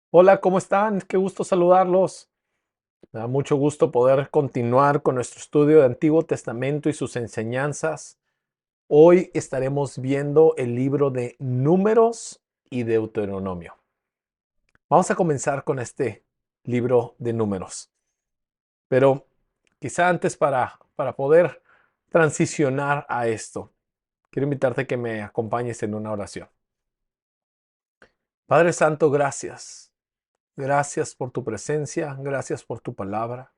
Hola, ¿cómo están? Qué gusto saludarlos. Me da mucho gusto poder continuar con nuestro estudio de Antiguo Testamento y sus enseñanzas. Hoy estaremos viendo el libro de Números y Deuteronomio. Vamos a comenzar con este libro de Números. Pero quizá antes para poder transicionar a esto, quiero invitarte a que me acompañes en una oración. Padre Santo, gracias. Gracias por tu presencia, gracias por tu palabra.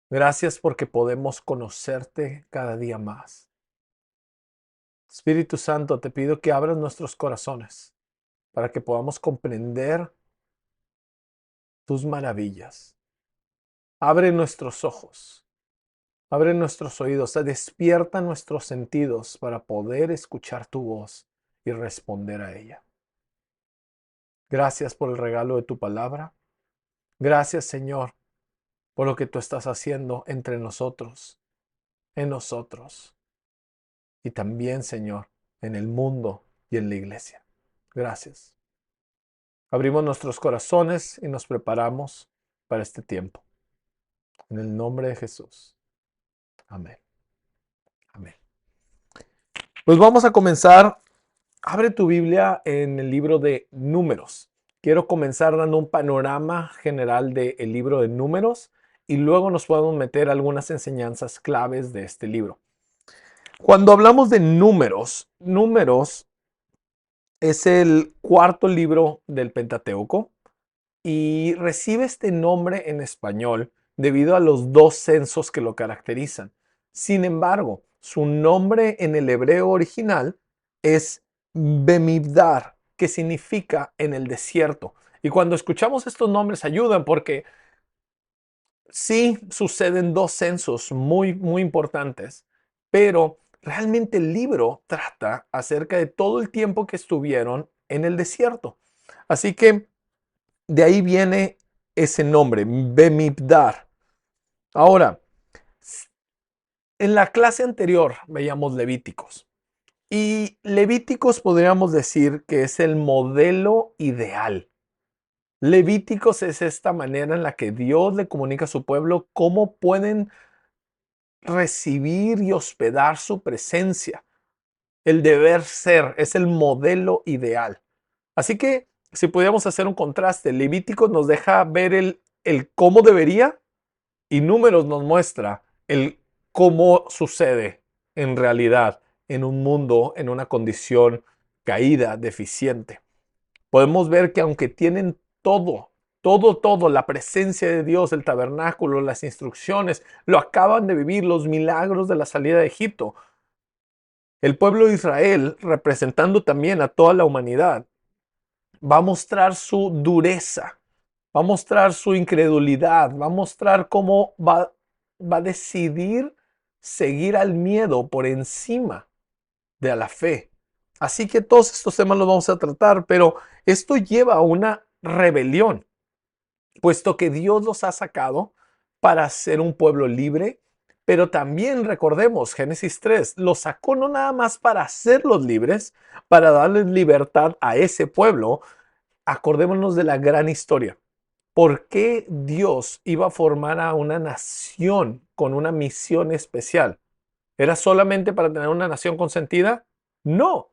Gracias porque podemos conocerte cada día más. Espíritu Santo, te pido que abras nuestros corazones para que podamos comprender tus maravillas. Abre nuestros ojos, abre nuestros oídos, despierta nuestros sentidos para poder escuchar tu voz y responder a ella. Gracias por el regalo de tu palabra. Gracias, Señor, por lo que tú estás haciendo entre nosotros, en nosotros. Y también, Señor, en el mundo y en la iglesia. Gracias. Abrimos nuestros corazones y nos preparamos para este tiempo. En el nombre de Jesús. Amén. Amén. Pues vamos a comenzar. Abre tu Biblia en el libro de Números. Quiero comenzar dando un panorama general del libro de Números y luego nos podemos meter algunas enseñanzas claves de este libro. Cuando hablamos de números es el cuarto libro del Pentateuco y recibe este nombre en español debido a los dos censos que lo caracterizan. Sin embargo, su nombre en el hebreo original es Bemidbar, que significa en el desierto. Y cuando escuchamos estos nombres ayudan porque sí suceden dos censos muy importantes, pero realmente el libro trata acerca de todo el tiempo que estuvieron en el desierto. Así que de ahí viene ese nombre, Bemidbar. Ahora, en la clase anterior veíamos Levíticos. Y Levíticos podríamos decir que es el modelo ideal. Levíticos es esta manera en la que Dios le comunica a su pueblo cómo pueden recibir y hospedar su presencia. El deber ser es el modelo ideal. Así que si pudiéramos hacer un contraste, Levíticos nos deja ver el cómo debería y Números nos muestra el cómo sucede en realidad en un mundo, en una condición caída, deficiente. Podemos ver que aunque tienen todo, la presencia de Dios, el tabernáculo, las instrucciones, lo acaban de vivir, los milagros de la salida de Egipto. El pueblo de Israel, representando también a toda la humanidad, va a mostrar su dureza, va a mostrar su incredulidad, va a mostrar cómo va a decidir seguir al miedo por encima de la fe. Así que todos estos temas los vamos a tratar, pero esto lleva a una rebelión, puesto que Dios los ha sacado para ser un pueblo libre, pero también recordemos, Génesis 3, los sacó no nada más para hacerlos libres, para darles libertad a ese pueblo. Acordémonos de la gran historia. ¿Por qué Dios iba a formar a una nación con una misión especial? ¿Era solamente para tener una nación consentida? No,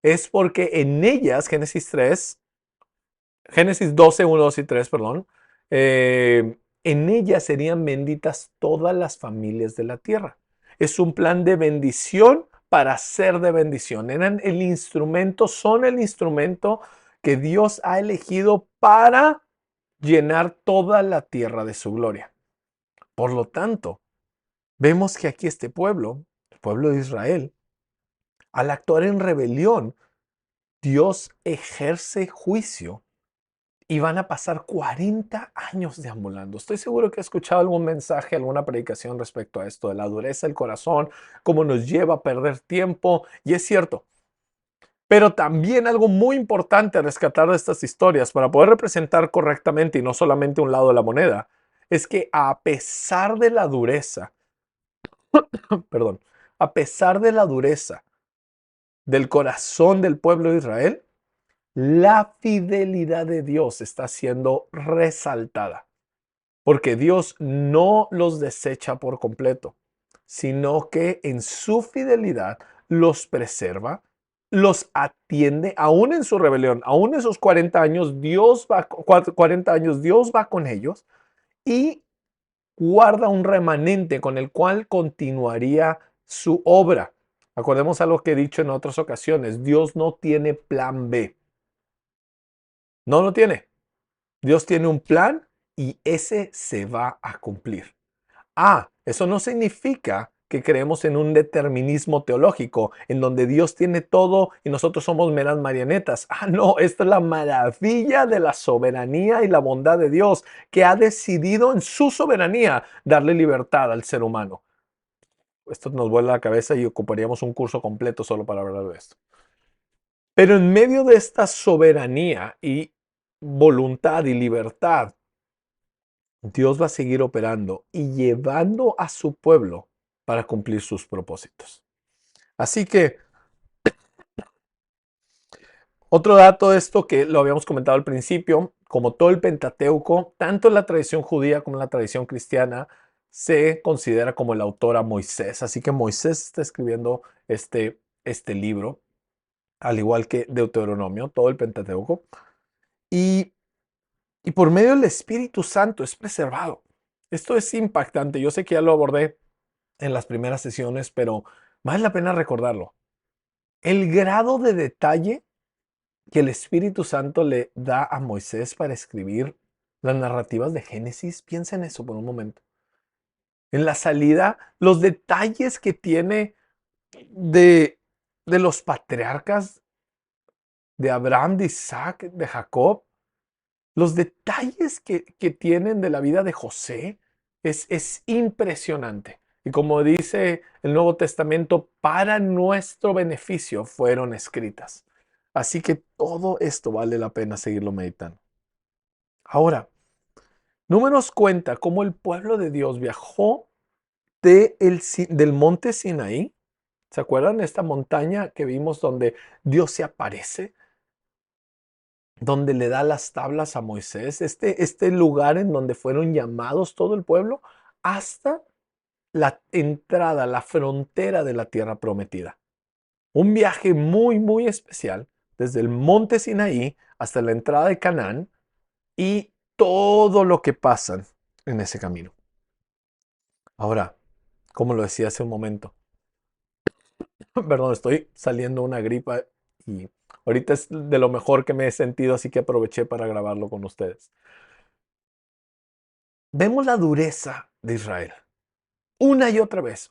es porque en ellas, Génesis 12, 1, 2 y 3, perdón, en ellas serían benditas todas las familias de la tierra. Es un plan de bendición para ser de bendición. Son el instrumento que Dios ha elegido para llenar toda la tierra de su gloria. Por lo tanto, vemos que aquí este pueblo, el pueblo de Israel, al actuar en rebelión, Dios ejerce juicio y van a pasar 40 años deambulando. Estoy seguro que he escuchado algún mensaje, alguna predicación respecto a esto, de la dureza del corazón, cómo nos lleva a perder tiempo, y es cierto. Pero también algo muy importante a rescatar de estas historias para poder representar correctamente y no solamente un lado de la moneda, es que a pesar de la dureza, perdón, a pesar de la dureza del corazón del pueblo de Israel, la fidelidad de Dios está siendo resaltada, porque Dios no los desecha por completo, sino que en su fidelidad los preserva, los atiende, aún en su rebelión, aún esos 40 años, 40 años, Dios va con ellos y guarda un remanente con el cual continuaría su obra. Acordemos a lo que he dicho en otras ocasiones, Dios no tiene plan B. No lo tiene. Dios tiene un plan y ese se va a cumplir. Eso no significa que creemos en un determinismo teológico, en donde Dios tiene todo y nosotros somos meras marionetas. No, esta es la maravilla de la soberanía y la bondad de Dios, que ha decidido en su soberanía darle libertad al ser humano. Esto nos vuela la cabeza y ocuparíamos un curso completo solo para hablar de esto. Pero en medio de esta soberanía y voluntad y libertad, Dios va a seguir operando y llevando a su pueblo para cumplir sus propósitos. Así que otro dato de esto que lo habíamos comentado al principio, como todo el Pentateuco, tanto en la tradición judía como en la tradición cristiana, se considera como el autor a Moisés. Así que Moisés está escribiendo este libro, al igual que Deuteronomio, todo el Pentateuco. Y por medio del Espíritu Santo es preservado. Esto es impactante. Yo sé que ya lo abordé en las primeras sesiones, pero vale la pena recordarlo. El grado de detalle que el Espíritu Santo le da a Moisés para escribir las narrativas de Génesis, piensa en eso por un momento. En la salida, los detalles que tiene de, de los patriarcas de Abraham, de Isaac, de Jacob, los detalles que tienen de la vida de José es impresionante. Y como dice el Nuevo Testamento, para nuestro beneficio fueron escritas. Así que todo esto vale la pena seguirlo meditando. Ahora, Números cuenta cómo el pueblo de Dios viajó del monte Sinaí. ¿Se acuerdan? Esta montaña que vimos donde Dios se aparece, donde le da las tablas a Moisés, este lugar en donde fueron llamados todo el pueblo, hasta la entrada, la frontera de la tierra prometida. Un viaje muy, muy especial, desde el monte Sinaí hasta la entrada de Canaán y todo lo que pasan en ese camino. Ahora, como lo decía hace un momento, perdón, estoy saliendo una gripa y ahorita es de lo mejor que me he sentido, así que aproveché para grabarlo con ustedes. Vemos la dureza de Israel. Una y otra vez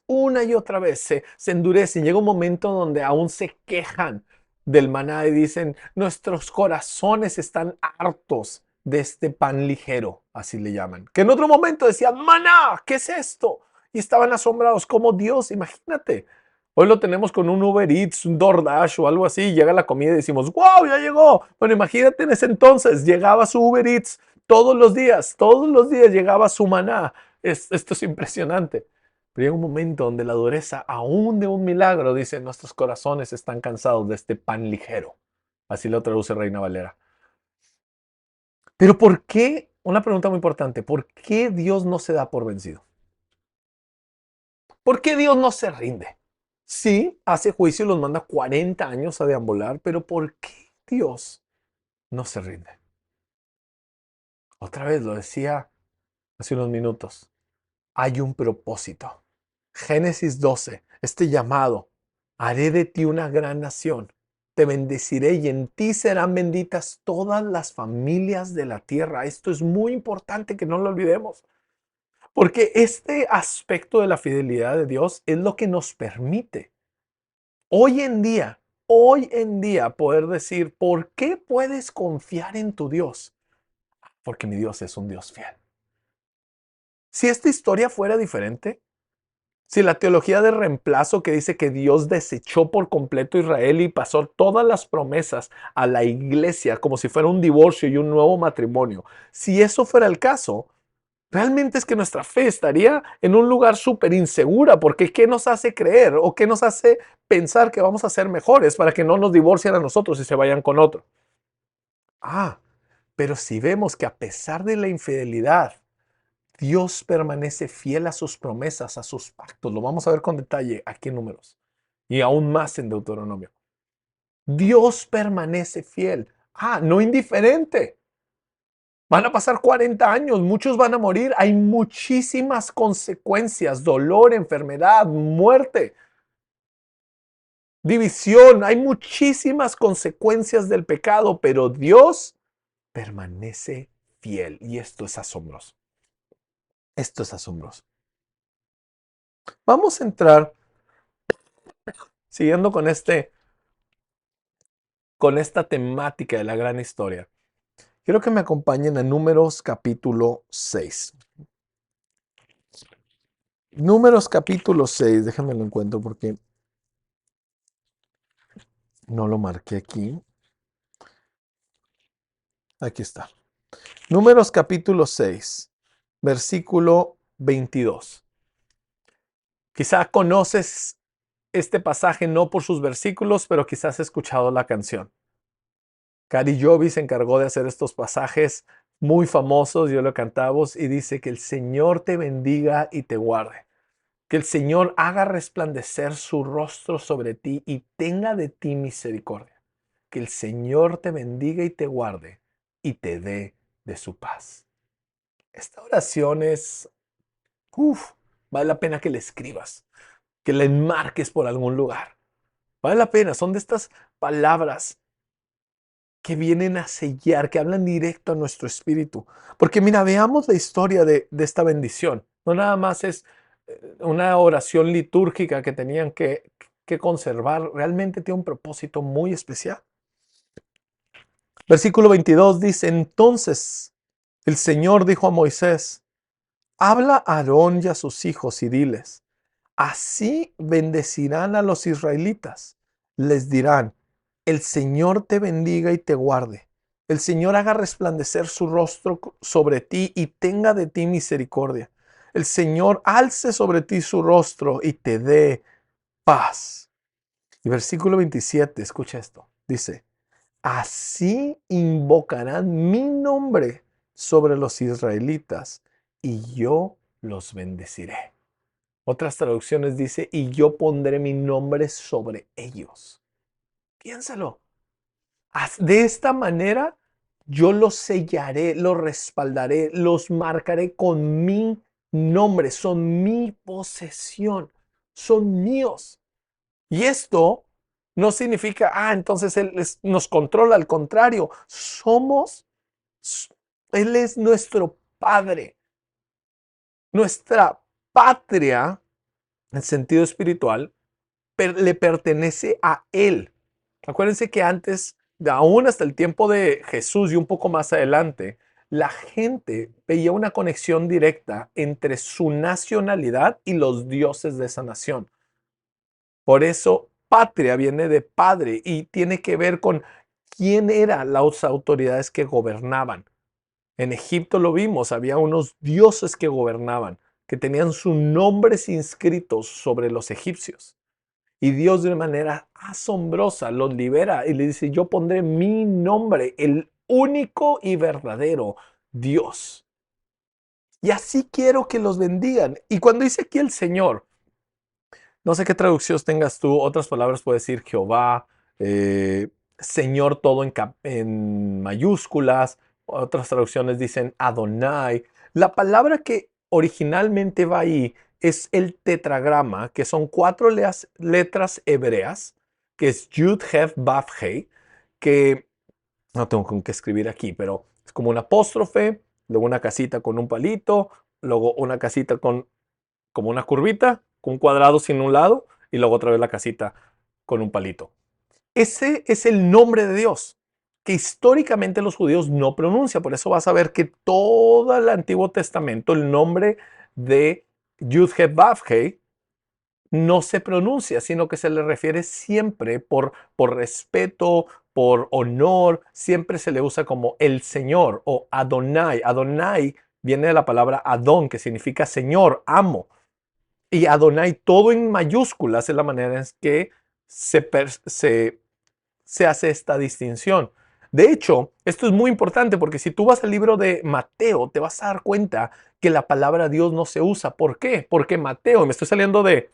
se endurecen. Llega un momento donde aún se quejan del maná y dicen, nuestros corazones están hartos de este pan ligero, así le llaman. Que en otro momento decían, maná, ¿qué es esto? Y estaban asombrados, como Dios, imagínate. Hoy lo tenemos con un Uber Eats, un DoorDash o algo así, llega la comida y decimos, wow, ya llegó. Bueno, imagínate en ese entonces, llegaba su Uber Eats todos los días llegaba su maná. Esto es impresionante. Pero llega un momento donde la dureza, aún de un milagro, dice, nuestros corazones están cansados de este pan ligero. Así lo traduce Reina Valera. Pero ¿por qué? Una pregunta muy importante. ¿Por qué Dios no se da por vencido? ¿Por qué Dios no se rinde? Sí, hace juicio y los manda 40 años a deambular, pero ¿por qué Dios no se rinde? Otra vez lo decía hace unos minutos. Hay un propósito. Génesis 12, este llamado, haré de ti una gran nación, te bendeciré y en ti serán benditas todas las familias de la tierra. Esto es muy importante que no lo olvidemos, porque este aspecto de la fidelidad de Dios es lo que nos permite hoy en día poder decir, ¿por qué puedes confiar en tu Dios? Porque mi Dios es un Dios fiel. Si esta historia fuera diferente, si la teología de reemplazo que dice que Dios desechó por completo a Israel y pasó todas las promesas a la iglesia como si fuera un divorcio y un nuevo matrimonio, si eso fuera el caso, realmente es que nuestra fe estaría en un lugar súper insegura, porque ¿qué nos hace creer o qué nos hace pensar que vamos a ser mejores para que no nos divorcien a nosotros y se vayan con otro? Pero si vemos que a pesar de la infidelidad, Dios permanece fiel a sus promesas, a sus pactos. Lo vamos a ver con detalle aquí en Números y aún más en Deuteronomio. Dios permanece fiel. No indiferente. Van a pasar 40 años, muchos van a morir, hay muchísimas consecuencias, dolor, enfermedad, muerte, división, hay muchísimas consecuencias del pecado, pero Dios permanece fiel y esto es asombroso. Esto es asombroso. Vamos a entrar, siguiendo con esta temática de la gran historia. Quiero que me acompañen a Números capítulo 6. Números capítulo 6, déjenme lo encuentro porque no lo marqué aquí. Aquí está. Números capítulo 6, versículo 22. Quizá conoces este pasaje no por sus versículos, pero quizás has escuchado la canción. Cari Jovi se encargó de hacer estos pasajes muy famosos, yo lo cantamos, y dice que el Señor te bendiga y te guarde. Que el Señor haga resplandecer su rostro sobre ti y tenga de ti misericordia. Que el Señor te bendiga y te guarde y te dé de su paz. Esta oración es, vale la pena que la escribas, que la enmarques por algún lugar. Vale la pena, son de estas palabras que vienen a sellar, que hablan directo a nuestro espíritu. Porque mira, veamos la historia de esta bendición. No nada más es una oración litúrgica que tenían que conservar, realmente tiene un propósito muy especial. Versículo 22 dice, entonces el Señor dijo a Moisés, habla a Aarón y a sus hijos y diles, así bendecirán a los israelitas. Les dirán, el Señor te bendiga y te guarde. El Señor haga resplandecer su rostro sobre ti y tenga de ti misericordia. El Señor alce sobre ti su rostro y te dé paz. Y versículo 27, escucha esto. Dice, así invocarán mi nombre sobre los israelitas y yo los bendeciré. Otras traducciones dice, y yo pondré mi nombre sobre ellos. Piénsalo. De esta manera yo los sellaré, los respaldaré, los marcaré con mi nombre. Son mi posesión. Son míos. Y esto no significa, entonces Él nos controla. Al contrario, Él es nuestro Padre. Nuestra patria, en sentido espiritual, le pertenece a Él. Acuérdense que antes, aún hasta el tiempo de Jesús y un poco más adelante, la gente veía una conexión directa entre su nacionalidad y los dioses de esa nación. Por eso, patria viene de padre y tiene que ver con quién eran las autoridades que gobernaban. En Egipto lo vimos, había unos dioses que gobernaban, que tenían sus nombres inscritos sobre los egipcios. Y Dios de una manera asombrosa los libera y le dice, yo pondré mi nombre, el único y verdadero Dios. Y así quiero que los bendigan. Y cuando dice aquí el Señor, no sé qué traducción tengas tú, otras palabras puede decir Jehová, Señor todo en mayúsculas, otras traducciones dicen Adonai. La palabra que originalmente va ahí es el tetragrama, que son 4 letras hebreas, que es Yud, Hef, Vav, Hei, que no tengo con qué escribir aquí, pero es como un apóstrofe, luego una casita con un palito, luego una casita con como una curvita, con un cuadrado sin un lado, y luego otra vez la casita con un palito. Ese es el nombre de Dios, que históricamente los judíos no pronuncian. Por eso vas a ver que todo el Antiguo Testamento, el nombre de Yud-Heh-Vav-Heh no se pronuncia, sino que se le refiere siempre por respeto, por honor, siempre se le usa como el Señor o Adonai. Adonai viene de la palabra Adón, que significa Señor, amo. Y Adonai, todo en mayúsculas, es la manera en que se hace esta distinción. De hecho, esto es muy importante porque si tú vas al libro de Mateo, te vas a dar cuenta que la palabra Dios no se usa. ¿Por qué? Porque Mateo, y me estoy saliendo de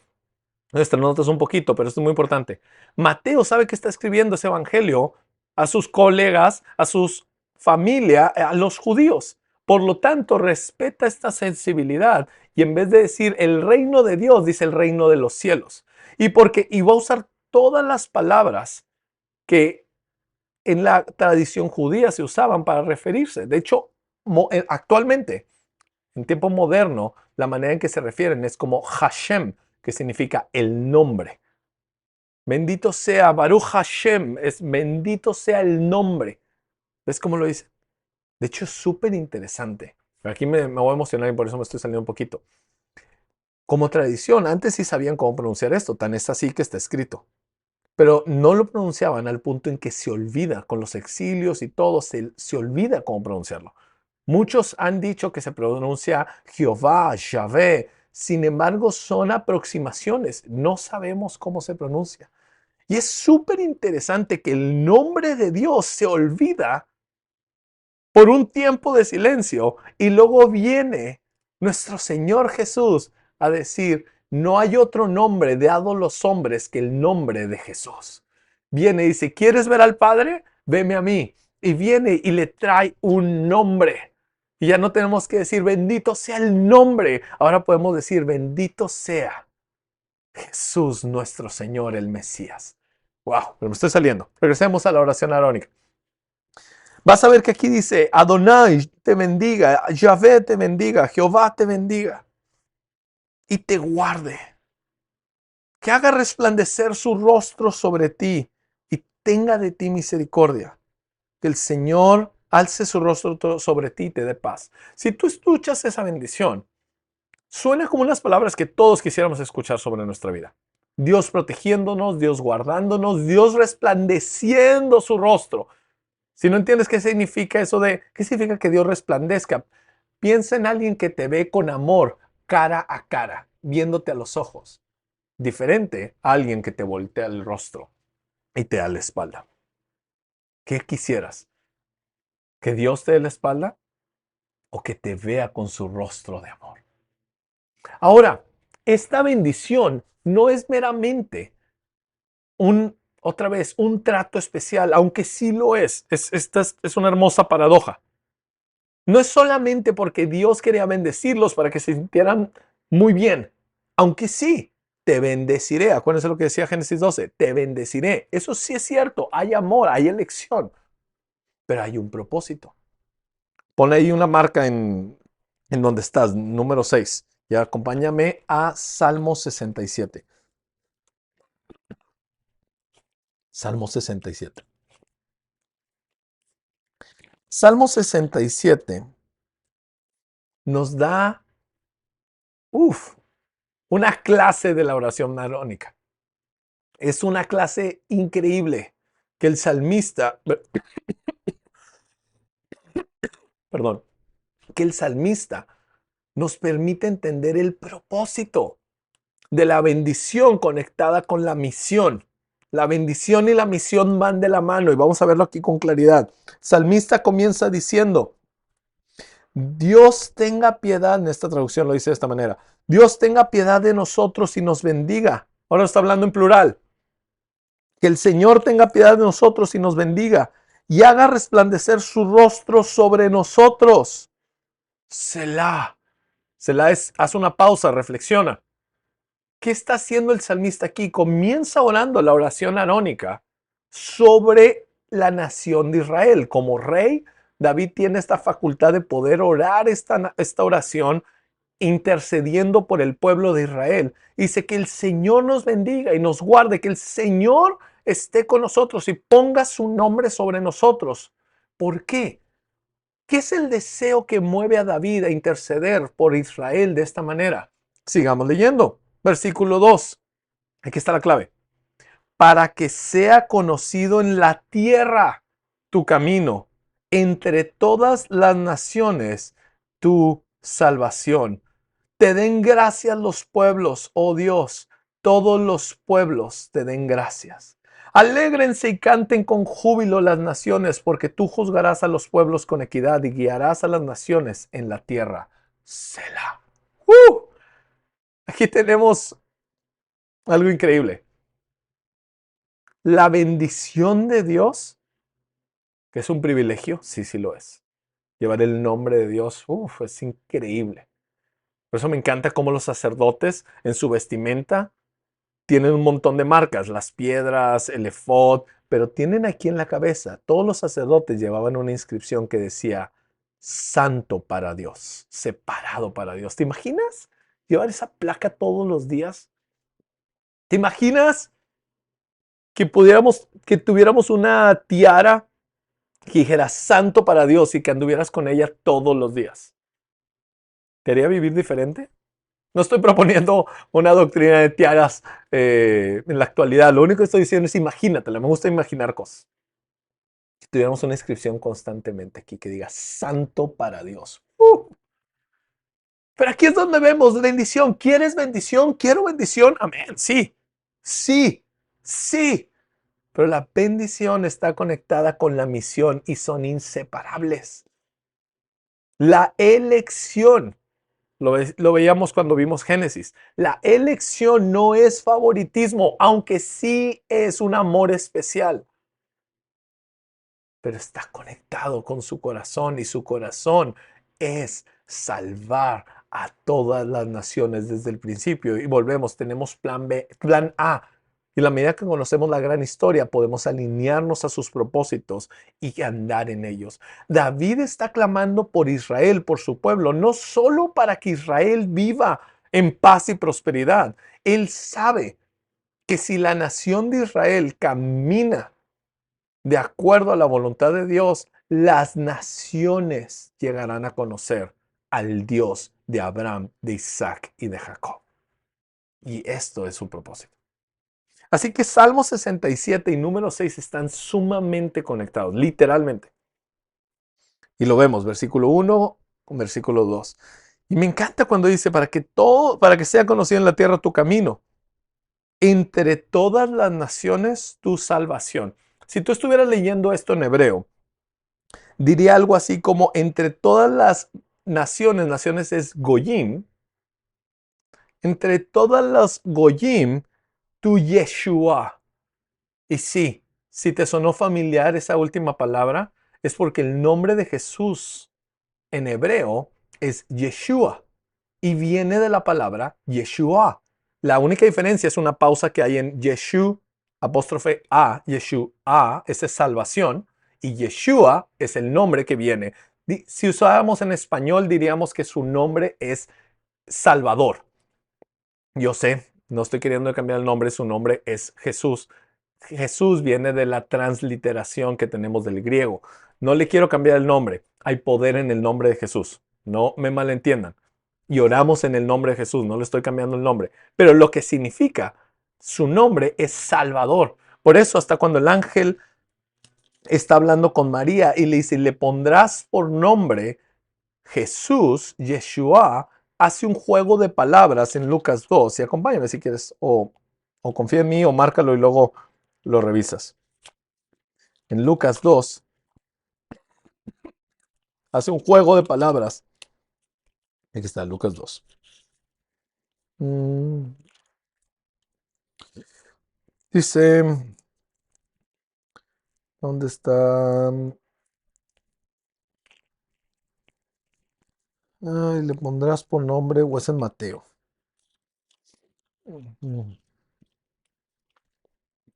nuestras notas un poquito, pero esto es muy importante. Mateo sabe que está escribiendo ese evangelio a sus colegas, a sus familia, a los judíos. Por lo tanto, respeta esta sensibilidad y en vez de decir el reino de Dios, dice el reino de los cielos. Y va a usar todas las palabras que en la tradición judía se usaban para referirse. De hecho, actualmente, en tiempo moderno, la manera en que se refieren es como Hashem, que significa el nombre. Bendito sea Baruch Hashem, es bendito sea el nombre. ¿Ves cómo lo dice? De hecho, es súper interesante. Aquí me voy a emocionar y por eso me estoy saliendo un poquito. Como tradición, antes sí sabían cómo pronunciar esto, tan es así que está escrito. Pero no lo pronunciaban al punto en que se olvida, con los exilios y todo, se olvida cómo pronunciarlo. Muchos han dicho que se pronuncia Jehová, Yahvé. Sin embargo, son aproximaciones. No sabemos cómo se pronuncia. Y es súper interesante que el nombre de Dios se olvida por un tiempo de silencio y luego viene nuestro Señor Jesús a decir, no hay otro nombre dado a los hombres que el nombre de Jesús. Viene y dice, ¿quieres ver al Padre? Veme a mí. Y viene y le trae un nombre. Y ya no tenemos que decir, bendito sea el nombre. Ahora podemos decir, bendito sea Jesús nuestro Señor, el Mesías. Wow, pero me estoy saliendo. Regresemos a la oración arónica. Vas a ver que aquí dice, Adonai te bendiga, Yahvé te bendiga, Jehová te bendiga y te guarde. Que haga resplandecer su rostro sobre ti y tenga de ti misericordia. Que el Señor alce su rostro sobre ti y te dé paz. Si tú escuchas esa bendición, suena como unas palabras que todos quisiéramos escuchar sobre nuestra vida. Dios protegiéndonos, Dios guardándonos, Dios resplandeciendo su rostro. Si no entiendes qué significa eso de, qué significa que Dios resplandezca, piensa en alguien que te ve con amor, cara a cara, viéndote a los ojos. Diferente a alguien que te voltea el rostro y te da la espalda. ¿Qué quisieras? ¿Que Dios te dé la espalda o que te vea con su rostro de amor? Ahora, esta bendición no es meramente otra vez, un trato especial, aunque sí lo es. Esta es una hermosa paradoja. No es solamente porque Dios quería bendecirlos para que se sintieran muy bien, aunque sí, te bendeciré. Acuérdense lo que decía Génesis 12, te bendeciré. Eso sí es cierto, hay amor, hay elección, pero hay un propósito. Pon ahí una marca en donde estás, número 6. Y acompáñame a Salmo 67. Salmo 67. Salmo 67 nos da, una clase de la oración arónica. Es una clase increíble que el salmista, perdón, que el salmista nos permite entender el propósito de la bendición conectada con la misión. La bendición y la misión van de la mano y vamos a verlo aquí con claridad. El salmista comienza diciendo, Dios tenga piedad, en esta traducción lo dice de esta manera, Dios tenga piedad de nosotros y nos bendiga. Ahora está hablando en plural. Que el Señor tenga piedad de nosotros y nos bendiga y haga resplandecer su rostro sobre nosotros. Selah. Selah es, haz una pausa, reflexiona. ¿Qué está haciendo el salmista aquí? Comienza orando la oración arónica sobre la nación de Israel. Como rey, David tiene esta facultad de poder orar esta oración intercediendo por el pueblo de Israel. Dice que el Señor nos bendiga y nos guarde, que el Señor esté con nosotros y ponga su nombre sobre nosotros. ¿Por qué? ¿Qué es el deseo que mueve a David a interceder por Israel de esta manera? Sigamos leyendo. Versículo 2. Aquí está la clave. Para que sea conocido en la tierra tu camino, entre todas las naciones tu salvación. Te den gracias los pueblos, oh Dios, todos los pueblos te den gracias. Alégrense y canten con júbilo las naciones, porque tú juzgarás a los pueblos con equidad y guiarás a las naciones en la tierra. Selah. Aquí tenemos algo increíble. La bendición de Dios, que es un privilegio, sí, sí lo es. Llevar el nombre de Dios, es increíble. Por eso me encanta cómo los sacerdotes en su vestimenta tienen un montón de marcas, las piedras, el efod, pero tienen aquí en la cabeza, todos los sacerdotes llevaban una inscripción que decía santo para Dios, separado para Dios. ¿Te imaginas llevar esa placa todos los días? ¿Te imaginas que tuviéramos una tiara que dijera santo para Dios y que anduvieras con ella todos los días? ¿Te haría vivir diferente? No estoy proponiendo una doctrina de tiaras en la actualidad. Lo único que estoy diciendo es imagínatela. Me gusta imaginar cosas. Si tuviéramos una inscripción constantemente aquí que diga santo para Dios. Pero aquí es donde vemos bendición. ¿Quieres bendición? ¿Quiero bendición? Amén. Sí, sí, sí. Pero la bendición está conectada con la misión y son inseparables. La elección. Lo veíamos cuando vimos Génesis. La elección no es favoritismo, aunque sí es un amor especial. Pero está conectado con su corazón y su corazón es salvar a todas las naciones desde el principio. Y volvemos, tenemos plan B, plan A. Y a la medida que conocemos la gran historia, podemos alinearnos a sus propósitos y andar en ellos. David está clamando por Israel, por su pueblo, no solo para que Israel viva en paz y prosperidad. Él sabe que si la nación de Israel camina de acuerdo a la voluntad de Dios, las naciones llegarán a conocer al Dios de Abraham, de Isaac y de Jacob. Y esto es su propósito. Así que Salmo 67 y número 6 están sumamente conectados, literalmente. Y lo vemos, versículo 1 con versículo 2. Y me encanta cuando dice, para que sea conocido en la tierra tu camino, entre todas las naciones tu salvación. Si tú estuvieras leyendo esto en hebreo, diría algo así como entre todas las naciones, naciones es Goyim, entre todas las Goyim, tu Yeshua. Y sí, si te sonó familiar esa última palabra, es porque el nombre de Jesús en hebreo es Yeshua y viene de la palabra Yeshua. La única diferencia es una pausa que hay en Yeshu, apóstrofe A, Yeshua, esa es salvación, y Yeshua es el nombre que viene. Si usáramos en español, diríamos que su nombre es Salvador. Yo sé, no estoy queriendo cambiar el nombre, su nombre es Jesús. Jesús viene de la transliteración que tenemos del griego. No le quiero cambiar el nombre. Hay poder en el nombre de Jesús. No me malentiendan. Y oramos en el nombre de Jesús. No le estoy cambiando el nombre. Pero lo que significa, su nombre es Salvador. Por eso hasta cuando el ángel está hablando con María y le dice, le pondrás por nombre Jesús, Yeshua, hace un juego de palabras en Lucas 2. Y acompáñame si quieres, o confía en mí, o márcalo y luego lo revisas. En Lucas 2, hace un juego de palabras. Aquí está, Lucas 2. Dice, ¿dónde está? Ay, le pondrás por nombre, o es en Mateo.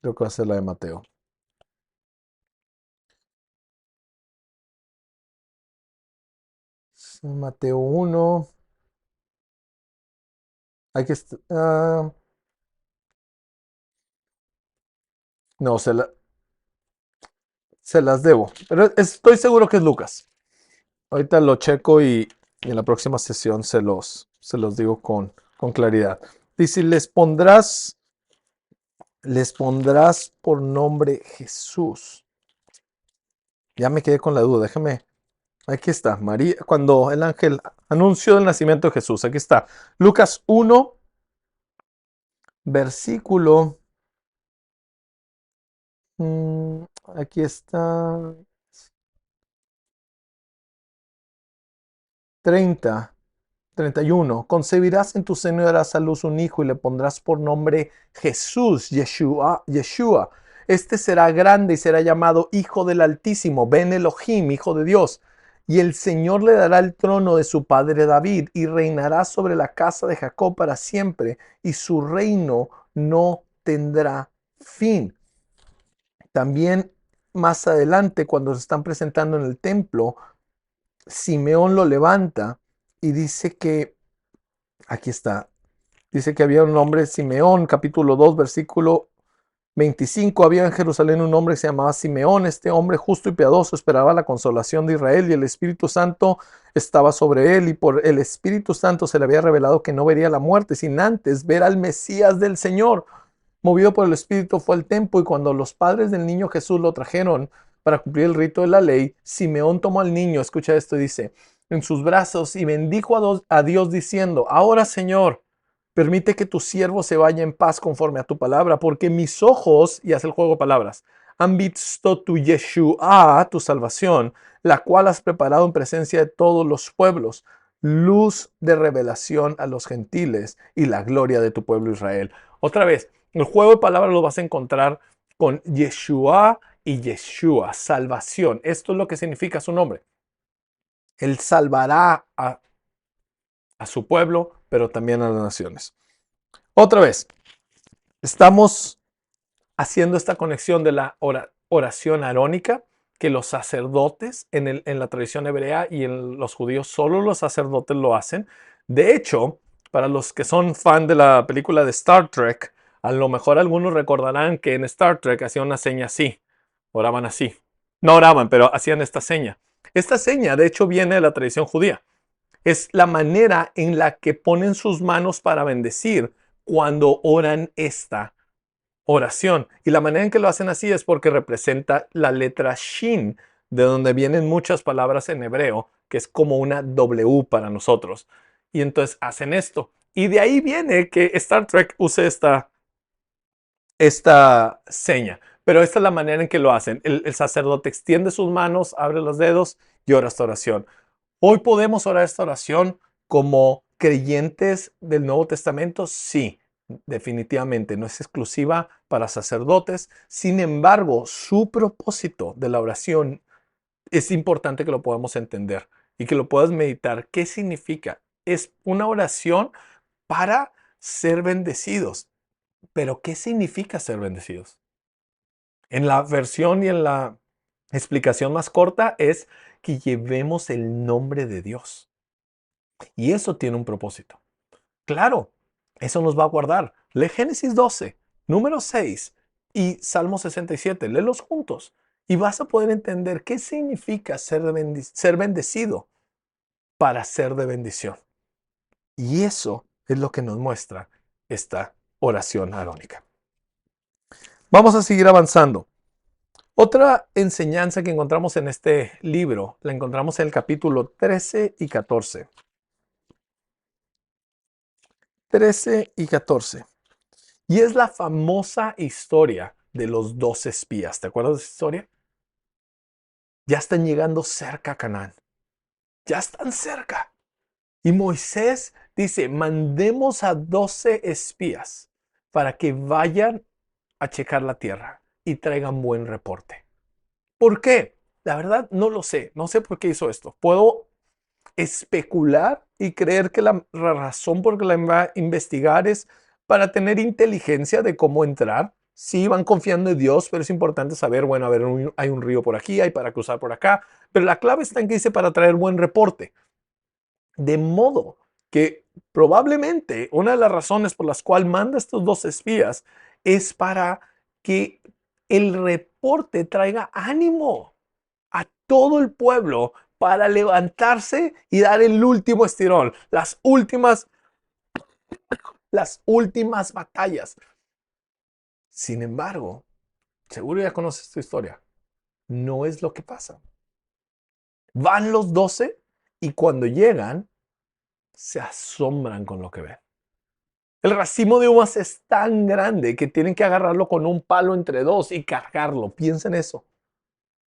Creo que va a ser la de Mateo. Mateo 1. Hay que... no, se las debo. Pero estoy seguro que es Lucas. Ahorita lo checo y en la próxima sesión se los digo con claridad. Dice, les pondrás por nombre Jesús. Ya me quedé con la duda, déjame. Aquí está, María, cuando el ángel anunció el nacimiento de Jesús. Aquí está, Lucas 1, versículo Mm, aquí está 30. 31. Concebirás en tu seno y darás a luz un hijo y le pondrás por nombre Jesús, Yeshua, Yeshua. Este será grande y será llamado Hijo del Altísimo, Ben Elohim, Hijo de Dios. Y el Señor le dará el trono de su padre David y reinará sobre la casa de Jacob para siempre y su reino no tendrá fin. También más adelante, cuando se están presentando en el templo, Simeón lo levanta y dice que, aquí está, dice que había un hombre, Simeón, capítulo 2, versículo 25. Había en Jerusalén un hombre que se llamaba Simeón. Este hombre justo y piadoso esperaba la consolación de Israel y el Espíritu Santo estaba sobre él y por el Espíritu Santo se le había revelado que no vería la muerte sin antes ver al Mesías del Señor. Movido por el Espíritu fue al templo y cuando los padres del niño Jesús lo trajeron para cumplir el rito de la ley, Simeón tomó al niño, escucha esto, dice, en sus brazos y bendijo a Dios diciendo, ahora Señor, permite que tu siervo se vaya en paz conforme a tu palabra, porque mis ojos, y hace el juego de palabras, han visto tu Yeshua, tu salvación, la cual has preparado en presencia de todos los pueblos, luz de revelación a los gentiles y la gloria de tu pueblo Israel. Otra vez, el juego de palabras lo vas a encontrar con Yeshua y Yeshua, salvación. Esto es lo que significa su nombre. Él salvará a su pueblo, pero también a las naciones. Otra vez, estamos haciendo esta conexión de la oración arónica, que los sacerdotes en la tradición hebrea y en los judíos, solo los sacerdotes lo hacen. De hecho, para los que son fan de la película de Star Trek, a lo mejor algunos recordarán que en Star Trek hacían una seña así, oraban así. No oraban, pero hacían esta seña. Esta seña, de hecho, viene de la tradición judía. Es la manera en la que ponen sus manos para bendecir cuando oran esta oración. Y la manera en que lo hacen así es porque representa la letra Shin, de donde vienen muchas palabras en hebreo, que es como una W para nosotros. Y entonces hacen esto. Y de ahí viene que Star Trek use esta seña. Pero esta es la manera en que lo hacen. El sacerdote extiende sus manos, abre los dedos y ora esta oración. Hoy podemos orar esta oración como creyentes del Nuevo Testamento, sí, definitivamente, no es exclusiva para sacerdotes. Sin embargo, su propósito de la oración es importante que lo podamos entender y que lo puedas meditar. ¿Qué significa? Es una oración para ser bendecidos. Pero ¿qué significa ser bendecidos? En la versión y en la explicación más corta es que llevemos el nombre de Dios. Y eso tiene un propósito. Claro, eso nos va a guardar. Lee Génesis 12, número 6 y Salmo 67. Léelos juntos y vas a poder entender qué significa ser bendecido para ser de bendición. Y eso es lo que nos muestra esta oración arónica. Vamos a seguir avanzando. Otra enseñanza que encontramos en este libro la encontramos en el capítulo 13 y 14. 13 y 14. Y es la famosa historia de los 12 espías. ¿Te acuerdas de esa historia? Ya están llegando cerca a Canaán. Ya están cerca. Y Moisés dice, mandemos a 12 espías para que vayan a checar la tierra y traigan buen reporte. ¿Por qué? La verdad no lo sé. No sé por qué hizo esto. Puedo especular y creer que la razón por la que la va a investigar es para tener inteligencia de cómo entrar. Sí, van confiando en Dios, pero es importante saber, bueno, a ver, hay un río por aquí, hay para cruzar por acá, pero la clave está en que dice para traer buen reporte. De modo que probablemente una de las razones por las cuales manda a estos dos espías es para que el reporte traiga ánimo a todo el pueblo para levantarse y dar el último estirón, las últimas batallas. Sin embargo, seguro ya conoces tu historia. No es lo que pasa. Van los 12 y cuando llegan, se asombran con lo que ven. El racimo de uvas es tan grande que tienen que agarrarlo con un palo entre dos y cargarlo. Piensen eso.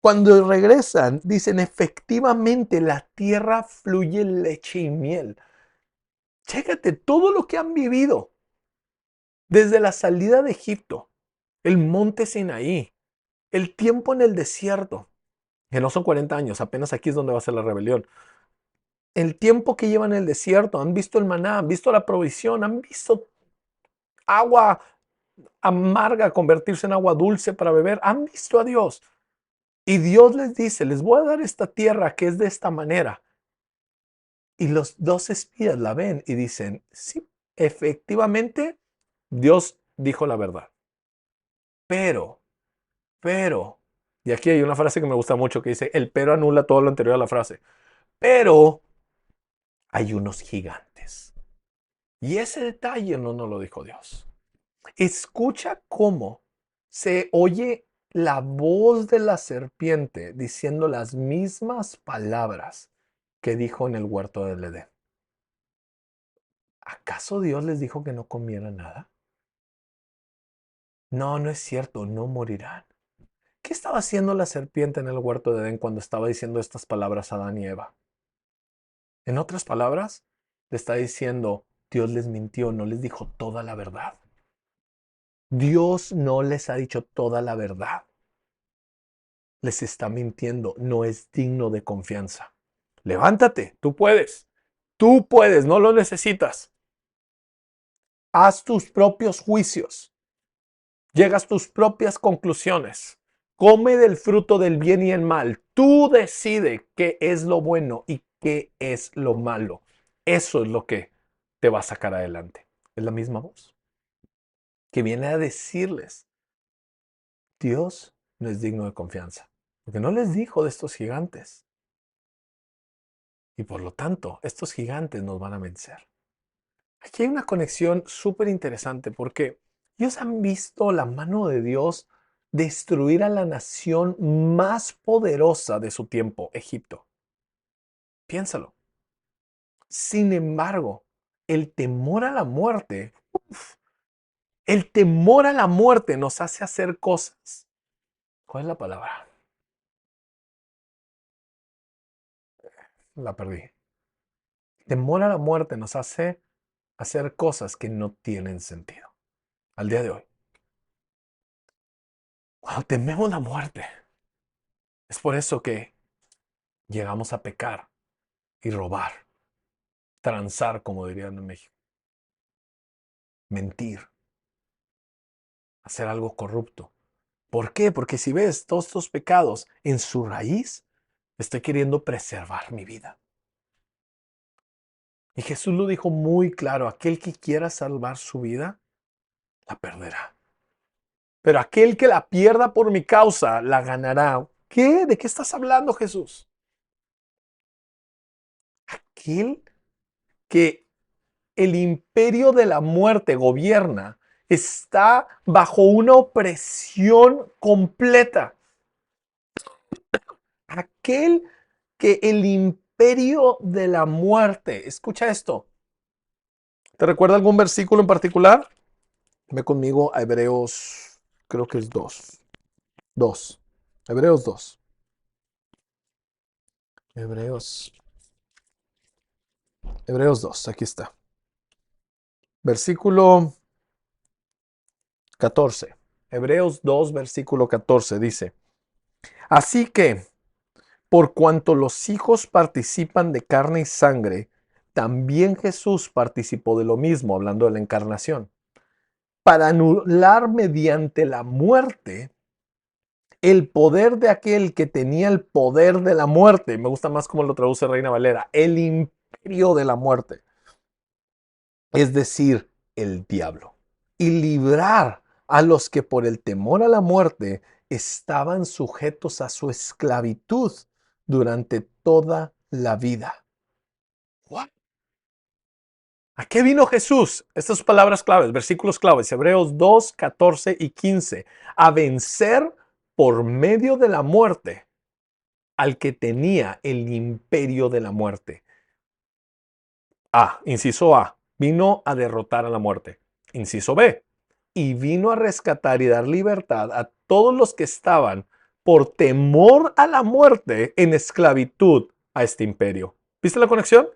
Cuando regresan, dicen, efectivamente, la tierra fluye leche y miel. Chécate todo lo que han vivido. Desde la salida de Egipto, el monte Sinaí, el tiempo en el desierto, que no son 40 años, apenas aquí es donde va a ser la rebelión. El tiempo que llevan en el desierto, han visto el maná, han visto la provisión, han visto agua amarga convertirse en agua dulce para beber, han visto a Dios. Y Dios les dice, les voy a dar esta tierra que es de esta manera. Y los dos espías la ven y dicen, sí, efectivamente, Dios dijo la verdad. Pero, pero, y aquí hay una frase que me gusta mucho que dice, el pero anula todo lo anterior a la frase. Pero hay unos gigantes. Y ese detalle no nos lo dijo Dios. Escucha cómo se oye la voz de la serpiente diciendo las mismas palabras que dijo en el huerto del Edén. ¿Acaso Dios les dijo que no comieran nada? No, no es cierto, no morirán. ¿Qué estaba haciendo la serpiente en el huerto de Edén cuando estaba diciendo estas palabras a Adán y Eva? En otras palabras, le está diciendo, Dios les mintió, no les dijo toda la verdad. Dios no les ha dicho toda la verdad. Les está mintiendo, no es digno de confianza. Levántate, tú puedes, no lo necesitas. Haz tus propios juicios, llegas a tus propias conclusiones. Come del fruto del bien y el mal. Tú decide qué es lo bueno y qué es lo malo. Eso es lo que te va a sacar adelante. Es la misma voz que viene a decirles, Dios no es digno de confianza, porque no les dijo de estos gigantes. Y por lo tanto, estos gigantes nos van a vencer. Aquí hay una conexión súper interesante porque ellos han visto la mano de Dios destruir a la nación más poderosa de su tiempo, Egipto. Piénsalo. Sin embargo, el temor a la muerte, el temor a la muerte nos hace hacer cosas. ¿Cuál es la palabra? La perdí. Temor a la muerte nos hace hacer cosas que no tienen sentido. Al día de hoy. Cuando tememos la muerte, es por eso que llegamos a pecar y robar, transar, como dirían en México, mentir, hacer algo corrupto. ¿Por qué? Porque si ves todos estos pecados en su raíz, estoy queriendo preservar mi vida. Y Jesús lo dijo muy claro, aquel que quiera salvar su vida, la perderá. Pero aquel que la pierda por mi causa, la ganará. ¿Qué? ¿De qué estás hablando, Jesús? Aquel que el imperio de la muerte gobierna está bajo una opresión completa. Aquel que el imperio de la muerte, escucha esto, ¿te recuerda algún versículo en particular? Ve conmigo a Hebreos, creo que es 2. 2. Hebreos 2. Hebreos, Hebreos 2, aquí está. Versículo 14. Hebreos 2, versículo 14 dice, así que, por cuanto los hijos participan de carne y sangre, también Jesús participó de lo mismo, hablando de la encarnación, para anular mediante la muerte el poder de aquel que tenía el poder de la muerte. Me gusta más como lo traduce Reina Valera, el imperio de la muerte, es decir, el diablo, y librar a los que por el temor a la muerte estaban sujetos a su esclavitud durante toda la vida. ¿What? ¿A qué vino Jesús? Estas palabras claves, versículos claves, Hebreos 2, 14 y 15. A vencer por medio de la muerte al que tenía el imperio de la muerte. Inciso A, Vino a derrotar a la muerte. Inciso B. Y vino a rescatar y dar libertad a todos los que estaban por temor a la muerte en esclavitud a este imperio. ¿Viste la conexión?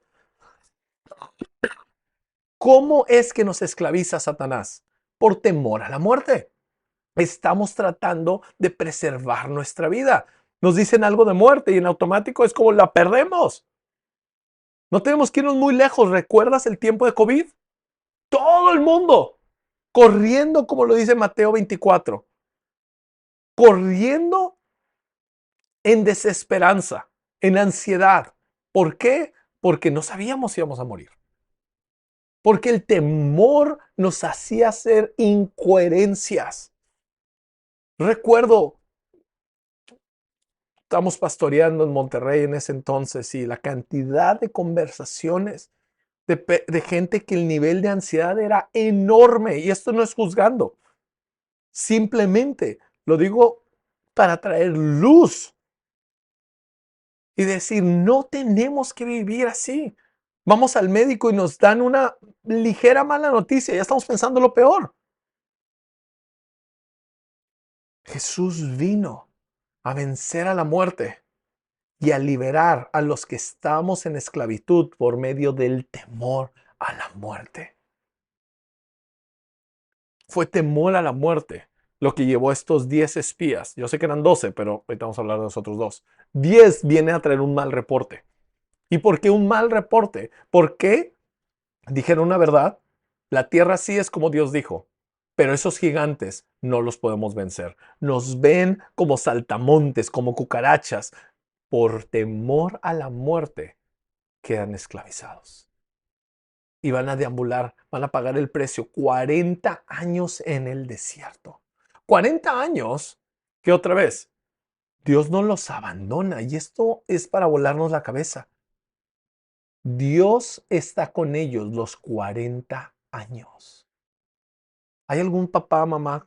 ¿Cómo es que nos esclaviza Satanás? Por temor a la muerte. Estamos tratando de preservar nuestra vida. Nos dicen algo de muerte y en automático es como la perdemos. No tenemos que irnos muy lejos. ¿Recuerdas el tiempo de COVID? Todo el mundo corriendo, como lo dice Mateo 24, corriendo en desesperanza, en ansiedad. ¿Por qué? Porque no sabíamos si íbamos a morir. Porque el temor nos hacía hacer incoherencias. Recuerdo, estamos pastoreando en Monterrey en ese entonces y la cantidad de conversaciones de gente que el nivel de ansiedad era enorme. Y esto no es juzgando. Simplemente lo digo para traer luz y decir, no tenemos que vivir así. Vamos al médico y nos dan una ligera mala noticia. Ya estamos pensando lo peor. Jesús vino a vencer a la muerte y a liberar a los que estamos en esclavitud por medio del temor a la muerte. Fue temor a la muerte lo que llevó a estos 10 espías. Yo sé que eran 12, pero ahorita vamos a hablar de los otros 2. 10 viene a traer un mal reporte. ¿Y por qué un mal reporte? ¿Por qué dijeron una verdad? La tierra sí es como Dios dijo, pero esos gigantes no los podemos vencer. Nos ven como saltamontes, como cucarachas. Por temor a la muerte quedan esclavizados. Y van a deambular, van a pagar el precio. 40 años en el desierto. 40 años que otra vez, Dios no los abandona. Y esto es para volarnos la cabeza. Dios está con ellos los 40 años. ¿Hay algún papá, mamá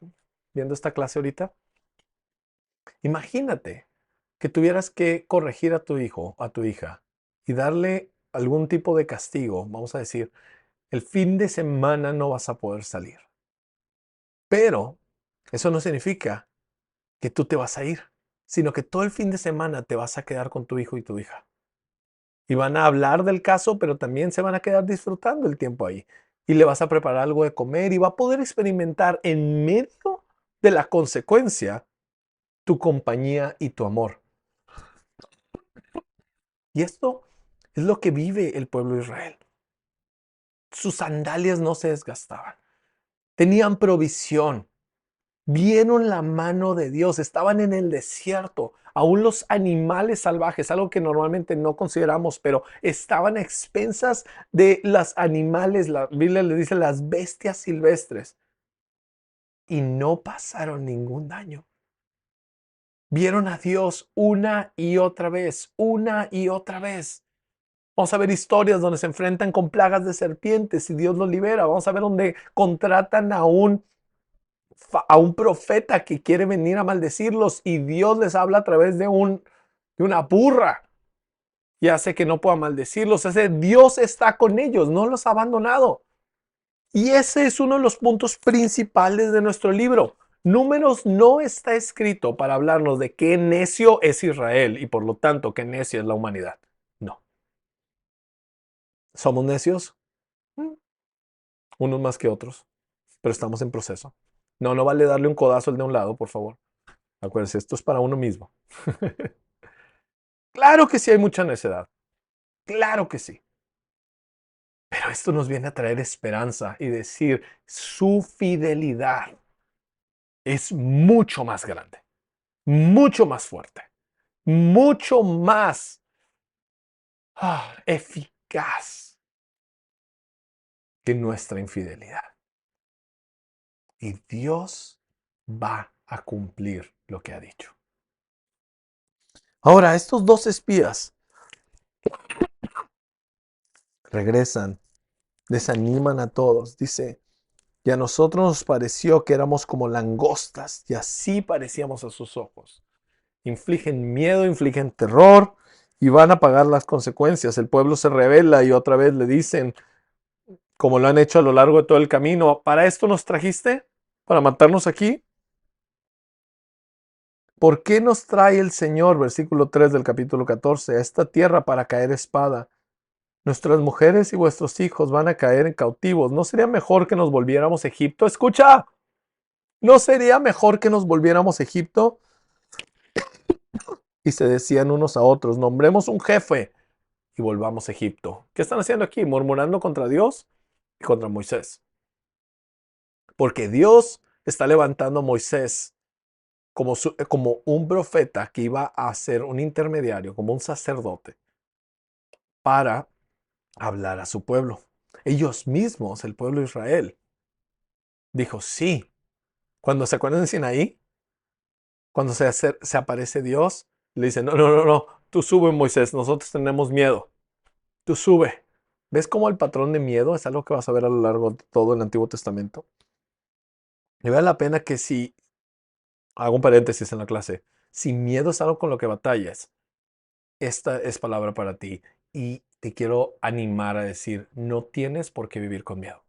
viendo esta clase ahorita? Imagínate que tuvieras que corregir a tu hijo, a tu hija, y darle algún tipo de castigo. Vamos a decir, el fin de semana no vas a poder salir. Pero eso no significa que tú te vas a ir, sino que todo el fin de semana te vas a quedar con tu hijo y tu hija. Y van a hablar del caso, pero también se van a quedar disfrutando el tiempo ahí. Y le vas a preparar algo de comer y va a poder experimentar en medio de la consecuencia tu compañía y tu amor. Y esto es lo que vive el pueblo de Israel. Sus sandalias no se desgastaban. Tenían provisión. Vieron la mano de Dios. Estaban en el desierto. Aún los animales salvajes, algo que normalmente no consideramos, pero estaban a expensas de los animales. La Biblia le dice las bestias silvestres. Y no pasaron ningún daño. Vieron a Dios una y otra vez, una y otra vez. Vamos a ver historias donde se enfrentan con plagas de serpientes y Dios los libera. Vamos a ver donde contratan a un profeta que quiere venir a maldecirlos y Dios les habla a través de una burra y hace que no pueda maldecirlos. Dios está con ellos, no los ha abandonado. Y ese es uno de los puntos principales de nuestro libro. Números no está escrito para hablarnos de qué necio es Israel y por lo tanto qué necio es la humanidad. No. ¿Somos necios? Unos más que otros, pero estamos en proceso. No, no vale darle un codazo al de un lado, por favor. Acuérdense, esto es para uno mismo. Claro que sí hay mucha necedad. Claro que sí. Pero esto nos viene a traer esperanza y decir, su fidelidad es mucho más grande, mucho más fuerte, mucho más eficaz que nuestra infidelidad. Y Dios va a cumplir lo que ha dicho. Ahora, estos 2 espías regresan, desaniman a todos. Dice, y a nosotros nos pareció que éramos como langostas, y así parecíamos a sus ojos. Infligen miedo, infligen terror, y van a pagar las consecuencias. El pueblo se rebela y otra vez le dicen, como lo han hecho a lo largo de todo el camino. ¿Para esto nos trajiste? ¿Para matarnos aquí? ¿Por qué nos trae el Señor, versículo 3 del capítulo 14, a esta tierra para caer espada? Nuestras mujeres y vuestros hijos van a caer en cautivos. ¿No sería mejor que nos volviéramos a Egipto? Escucha, ¿no sería mejor que nos volviéramos a Egipto? Y se decían unos a otros, nombremos un jefe y volvamos a Egipto. ¿Qué están haciendo aquí? Murmurando contra Dios y contra Moisés. Porque Dios está levantando a Moisés como un profeta que iba a ser un intermediario, como un sacerdote, para hablar a su pueblo. Ellos mismos, el pueblo de Israel, dijo sí. Cuando se acuerdan de Sinaí, cuando se aparece Dios, le dice, no, no, no, no, tú sube Moisés, nosotros tenemos miedo, tú sube. ¿Ves cómo el patrón de miedo es algo que vas a ver a lo largo de todo el Antiguo Testamento? Y vale la pena que si, hago un paréntesis en la clase, si miedo es algo con lo que batallas, esta es palabra para ti. Y te quiero animar a decir, no tienes por qué vivir con miedo.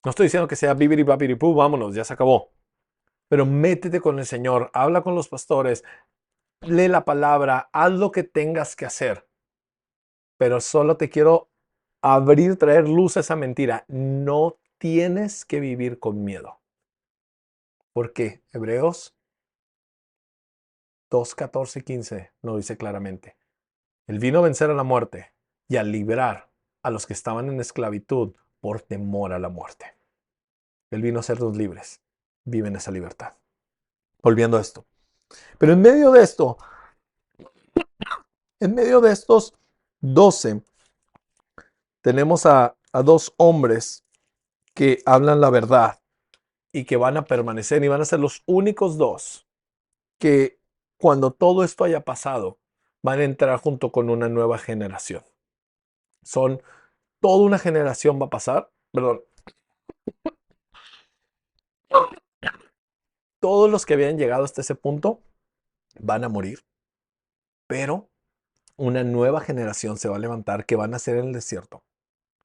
No estoy diciendo que sea bibiri babiri pú, vámonos, ya se acabó. Pero métete con el Señor, habla con los pastores, lee la palabra, haz lo que tengas que hacer. Pero solo te quiero abrir, traer luz a esa mentira. No tienes que vivir con miedo. ¿Por qué? Hebreos 2, 14, 15 lo dice claramente. Él vino a vencer a la muerte y a librar a los que estaban en esclavitud por temor a la muerte. Él vino a hacernos libres. Vive en esa libertad. Volviendo a esto. Pero en medio de estos 12, tenemos a dos hombres que hablan la verdad y que van a permanecer y van a ser los únicos dos que cuando todo esto haya pasado van a entrar junto con una nueva generación. Son toda una generación va a pasar, perdón, todos los que habían llegado hasta ese punto van a morir, pero una nueva generación se va a levantar que van a ser en el desierto.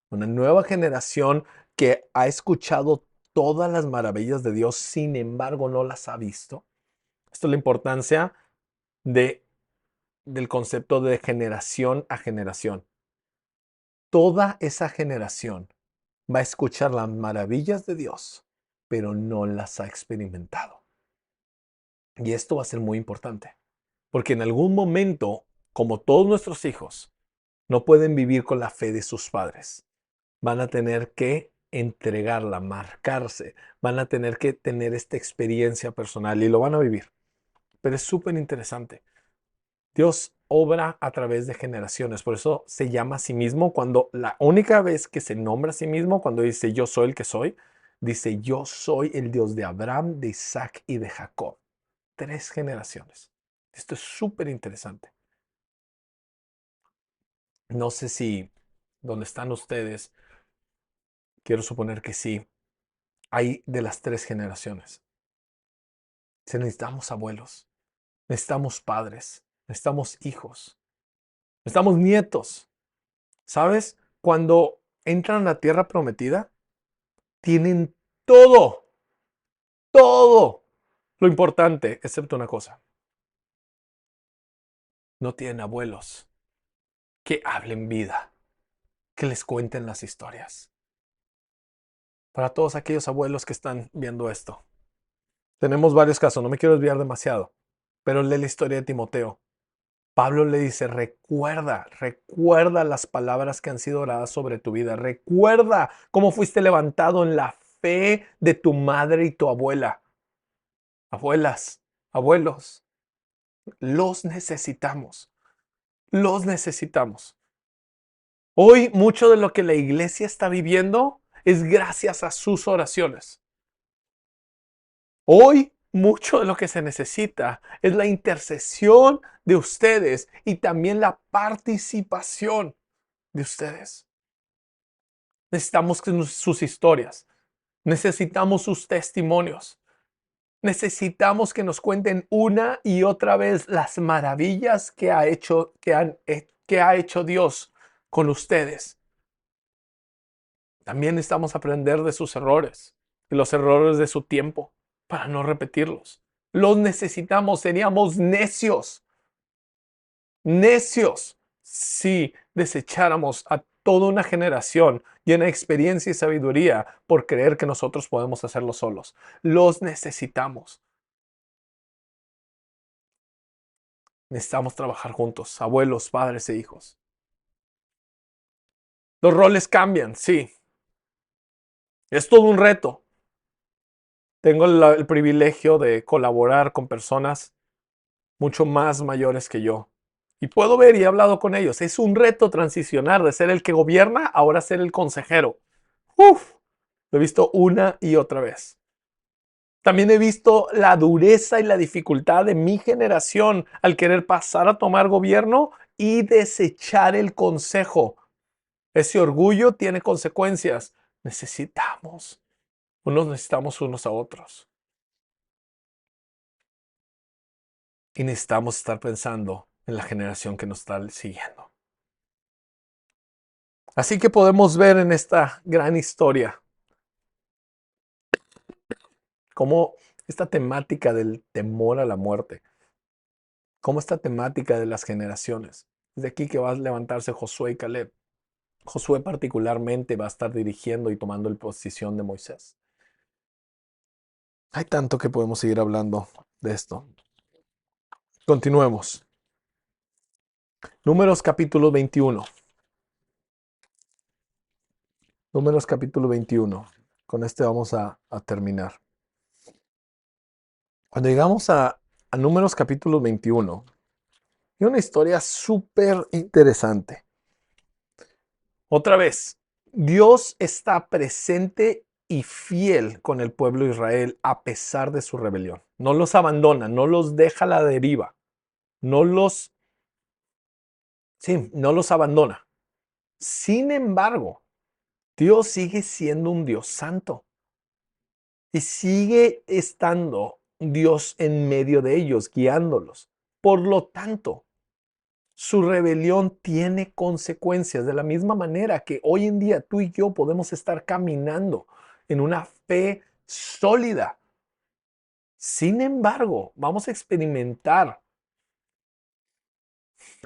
Una nueva generación que ha escuchado todas las maravillas de Dios, sin embargo no las ha visto. Esto es la importancia del concepto de generación a generación. Toda esa generación va a escuchar las maravillas de Dios, pero no las ha experimentado. Y esto va a ser muy importante, porque en algún momento, como todos nuestros hijos, no pueden vivir con la fe de sus padres. Van a tener que entregarla, marcarse, van a tener que tener esta experiencia personal y lo van a vivir. Pero es súper interesante. Dios obra a través de generaciones, por eso se llama a sí mismo cuando la única vez que se nombra a sí mismo, cuando dice yo soy el que soy, dice yo soy el Dios de Abraham, de Isaac y de Jacob. 3 generaciones. Esto es súper interesante. No sé si donde están ustedes, quiero suponer que sí, hay de las 3 generaciones. Si necesitamos abuelos, necesitamos padres, necesitamos hijos, necesitamos nietos. ¿Sabes? Cuando entran a la tierra prometida, tienen todo, todo lo importante, excepto una cosa. No tienen abuelos que hablen vida, que les cuenten las historias. Para todos aquellos abuelos que están viendo esto, tenemos varios casos, no me quiero desviar demasiado, pero lee la historia de Timoteo. Pablo le dice, recuerda las palabras que han sido oradas sobre tu vida. Recuerda cómo fuiste levantado en la fe de tu madre y tu abuela. Abuelas, abuelos, los necesitamos. Los necesitamos. Hoy mucho de lo que la iglesia está viviendo es gracias a sus oraciones. Hoy mucho de lo que se necesita es la intercesión de ustedes y también la participación de ustedes. Necesitamos sus historias. Necesitamos sus testimonios. Necesitamos que nos cuenten una y otra vez las maravillas que ha hecho Dios con ustedes. También necesitamos aprender de sus errores y los errores de su tiempo para no repetirlos. Los necesitamos, seríamos necios, necios si desecháramos a toda una generación llena de experiencia y sabiduría por creer que nosotros podemos hacerlo solos. Los necesitamos. Necesitamos trabajar juntos, abuelos, padres e hijos. Los roles cambian, sí. Es todo un reto. Tengo el privilegio de colaborar con personas mucho más mayores que yo. Y puedo ver y he hablado con ellos. Es un reto transicionar de ser el que gobierna a ahora ser el consejero. Uf, lo he visto una y otra vez. También he visto la dureza y la dificultad de mi generación al querer pasar a tomar gobierno y desechar el consejo. Ese orgullo tiene consecuencias. Necesitamos unos a otros. Y necesitamos estar pensando en la generación que nos está siguiendo. Así que podemos ver en esta gran historia cómo esta temática del temor a la muerte, cómo esta temática de las generaciones. Es de aquí que va a levantarse Josué y Caleb. Josué particularmente va a estar dirigiendo y tomando la posición de Moisés. Hay tanto que podemos seguir hablando de esto. Continuemos. Números capítulo 21. Números capítulo 21. Con este vamos a terminar. Cuando llegamos a Números capítulo 21, hay una historia súper interesante. Otra vez, Dios está presente y fiel con el pueblo de Israel a pesar de su rebelión. No los abandona, no los deja a la deriva, no los abandona. Sin embargo, Dios sigue siendo un Dios santo y sigue estando Dios en medio de ellos, guiándolos. Por lo tanto, su rebelión tiene consecuencias de la misma manera que hoy en día tú y yo podemos estar caminando en una fe sólida. Sin embargo, vamos a experimentar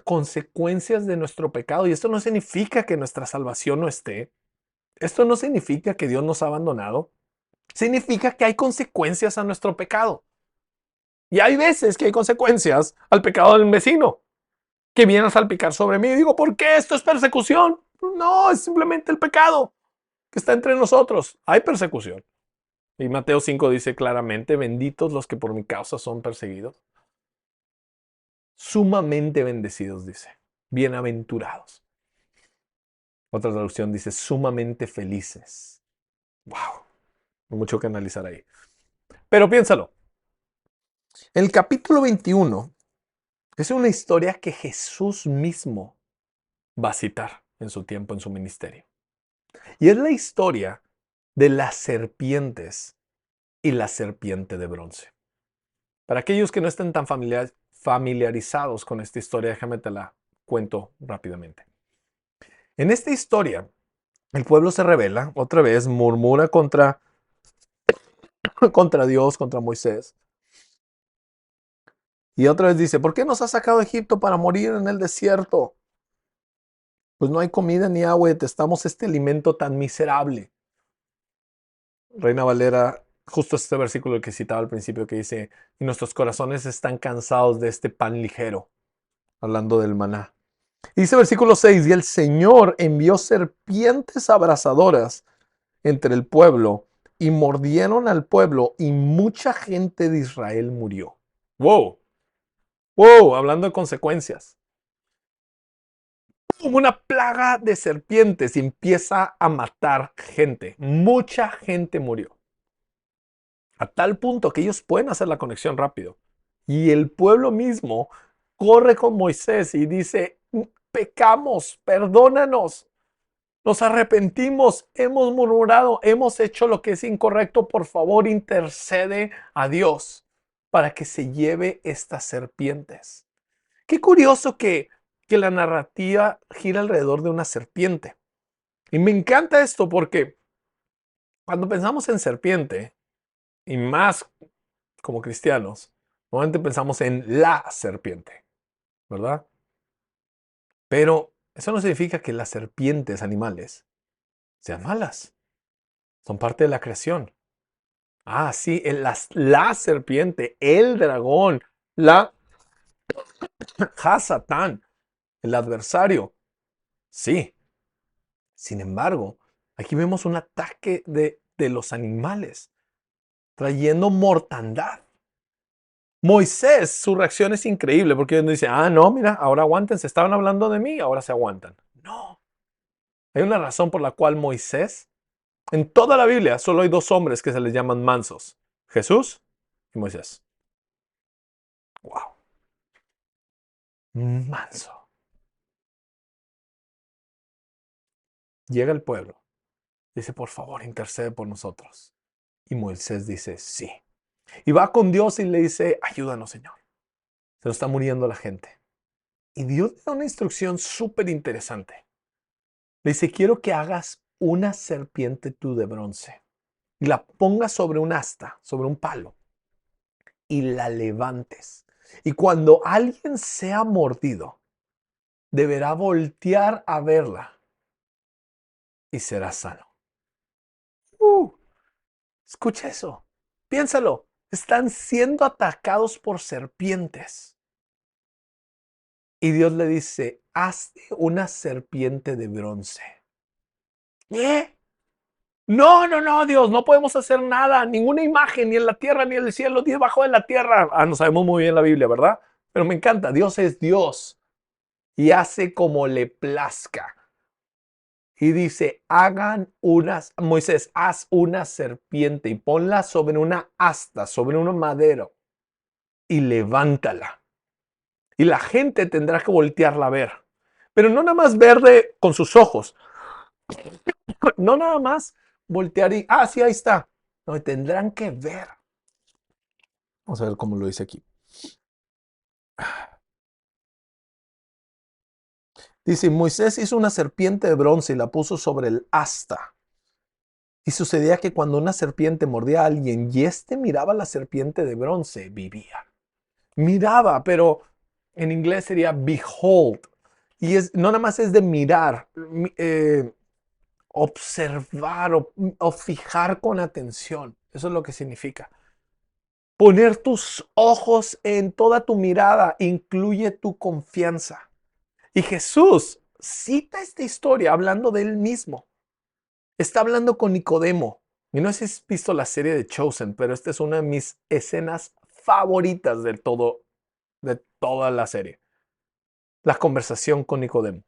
consecuencias de nuestro pecado y esto no significa que nuestra salvación no esté. Esto no significa que Dios nos ha abandonado. Significa que hay consecuencias a nuestro pecado. Y hay veces que hay consecuencias al pecado del vecino que viene a salpicar sobre mí. Y digo, ¿por qué esto es persecución? No, es simplemente el pecado que está entre nosotros. Hay persecución. Y Mateo 5 dice claramente, benditos los que por mi causa son perseguidos. Sumamente bendecidos, dice. Bienaventurados. Otra traducción dice, sumamente felices. Wow. Hay mucho que analizar ahí. Pero piénsalo. El capítulo 21 es una historia que Jesús mismo va a citar en su tiempo, en su ministerio. Y es la historia de las serpientes y la serpiente de bronce. Para aquellos que no estén tan familiarizados con esta historia, déjame te la cuento rápidamente. En esta historia, el pueblo se rebela, otra vez murmura contra Dios, contra Moisés. Y otra vez dice, ¿por qué nos has sacado de Egipto para morir en el desierto? Pues no hay comida ni agua y detestamos este alimento tan miserable. Reina Valera, justo este versículo que citaba al principio que dice, y nuestros corazones están cansados de este pan ligero, hablando del maná. Y dice versículo 6, y el Señor envió serpientes abrasadoras entre el pueblo y mordieron al pueblo y mucha gente de Israel murió. ¡Wow! ¡Wow! Hablando de consecuencias. Como una plaga de serpientes y empieza a matar gente. Mucha gente murió. A tal punto que ellos pueden hacer la conexión rápido. Y el pueblo mismo corre con Moisés y dice, pecamos, perdónanos, nos arrepentimos, hemos murmurado, hemos hecho lo que es incorrecto, por favor intercede a Dios para que se lleve estas serpientes. Qué curioso que la narrativa gira alrededor de una serpiente. Y me encanta esto porque cuando pensamos en serpiente, y más como cristianos, normalmente pensamos en la serpiente, ¿verdad? Pero eso no significa que las serpientes animales sean malas. Son parte de la creación. Ah, sí, la serpiente, el dragón, la Hasatán, el adversario. Sí. Sin embargo, aquí vemos un ataque de los animales, trayendo mortandad. Moisés, su reacción es increíble porque él dice, ah, no, mira, ahora aguanten, se estaban hablando de mí, ahora se aguantan. No, hay una razón por la cual Moisés, en toda la Biblia, solo hay dos hombres que se les llaman mansos, Jesús y Moisés. Wow, manso. Llega el pueblo, dice, por favor, intercede por nosotros. Y Moisés dice, sí. Y va con Dios y le dice, ayúdanos, Señor. Se nos está muriendo la gente. Y Dios le da una instrucción súper interesante. Le dice, quiero que hagas una serpiente tú de bronce y la pongas sobre un asta, sobre un palo, y la levantes. Y cuando alguien sea mordido, deberá voltear a verla y será sano. Uh, Escucha eso. Piénsalo. Están siendo atacados por serpientes. Y Dios le dice, hazte una serpiente de bronce. ¿Qué? No, no, no, Dios, no podemos hacer nada, ninguna imagen, ni en la tierra, ni en el cielo, ni debajo de la tierra. Ah, no sabemos muy bien la Biblia, ¿verdad? Pero me encanta, Dios es Dios y hace como le plazca. Y dice, hagan unas, Moisés, haz una serpiente y ponla sobre una asta, sobre un madero y levántala. Y la gente tendrá que voltearla a ver. Pero no nada más verde con sus ojos, no nada más voltear y, ah, sí, ahí está. No, tendrán que ver. Vamos a ver cómo lo dice aquí. Dice, Moisés hizo una serpiente de bronce y la puso sobre el asta. Y sucedía que cuando una serpiente mordía a alguien y éste miraba a la serpiente de bronce, vivía. Miraba, pero en inglés sería behold. Y no nada más es de mirar, observar o fijar con atención. Eso es lo que significa. Poner tus ojos en toda tu mirada incluye tu confianza. Y Jesús cita esta historia hablando de él mismo. Está hablando con Nicodemo. Y no sé si has visto la serie de Chosen, pero esta es una de mis escenas favoritas de toda la serie. La conversación con Nicodemo.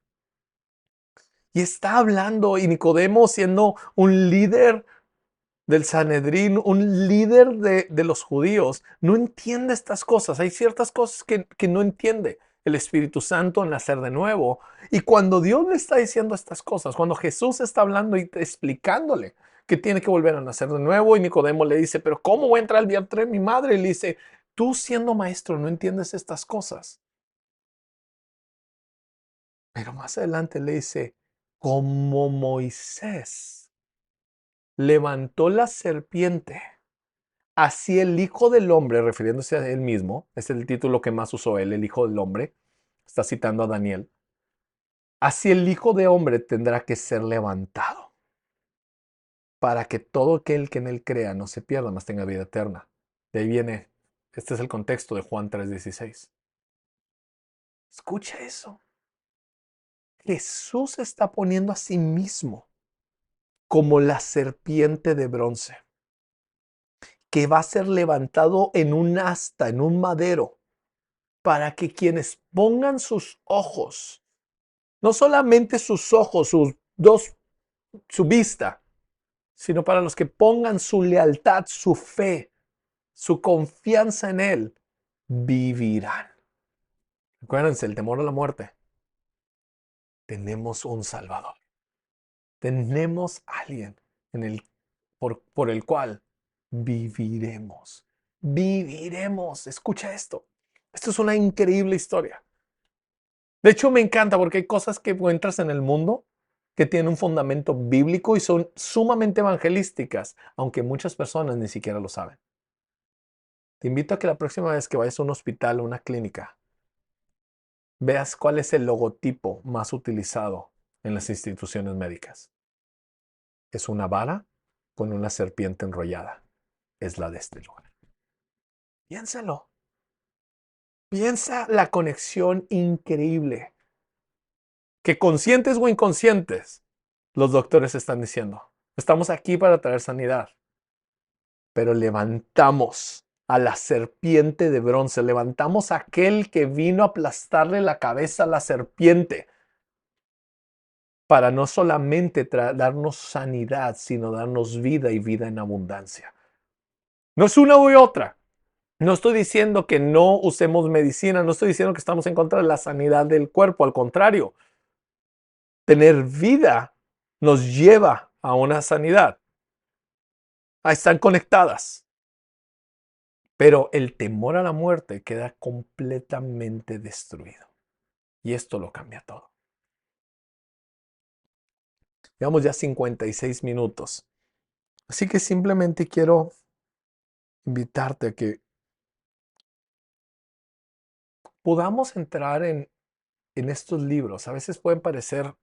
Y está hablando, y Nicodemo siendo un líder del Sanedrín, un líder de los judíos, no entiende estas cosas. Hay ciertas cosas que no entiende el Espíritu Santo en nacer de nuevo. Y cuando Dios le está diciendo estas cosas, cuando Jesús está hablando y explicándole que tiene que volver a nacer de nuevo, y Nicodemo le dice, pero ¿cómo voy a entrar al vientre de mi madre? Y le dice, tú siendo maestro no entiendes estas cosas. Pero más adelante le dice, como Moisés levantó la serpiente, así el Hijo del Hombre, refiriéndose a él mismo, es el título que más usó él, el Hijo del Hombre, está citando a Daniel, así el Hijo de Hombre tendrá que ser levantado, para que todo aquel que en él crea no se pierda, mas tenga vida eterna. De ahí viene, este es el contexto de Juan 3:16. Escucha eso. Jesús está poniendo a sí mismo como la serpiente de bronce, que va a ser levantado en un asta, en un madero, para que quienes pongan sus ojos, no solamente sus ojos, su vista, sino para los que pongan su lealtad, su fe, su confianza en Él, vivirán. Acuérdense, el temor a la muerte. Tenemos un Salvador. Tenemos alguien por el cual viviremos. Viviremos. Escucha esto. Esto es una increíble historia. De hecho, me encanta porque hay cosas que encuentras en el mundo que tienen un fundamento bíblico y son sumamente evangelísticas, aunque muchas personas ni siquiera lo saben. Te invito a que la próxima vez que vayas a un hospital o una clínica, veas cuál es el logotipo más utilizado en las instituciones médicas. Es una vara con una serpiente enrollada. Es la de este lugar. Piénsalo. Piensa la conexión increíble que conscientes o inconscientes los doctores están diciendo. Estamos aquí para traer sanidad, pero levantamos a la serpiente de bronce, levantamos a aquel que vino a aplastarle la cabeza a la serpiente para no solamente darnos sanidad, sino darnos vida y vida en abundancia. No es una u otra. No estoy diciendo que no usemos medicina, no estoy diciendo que estamos en contra de la sanidad del cuerpo, al contrario. Tener vida nos lleva a una sanidad. Están conectadas. Pero el temor a la muerte queda completamente destruido. Y esto lo cambia todo. Llevamos ya 56 minutos. Así que simplemente quiero invitarte a que podamos entrar en estos libros. A veces pueden parecer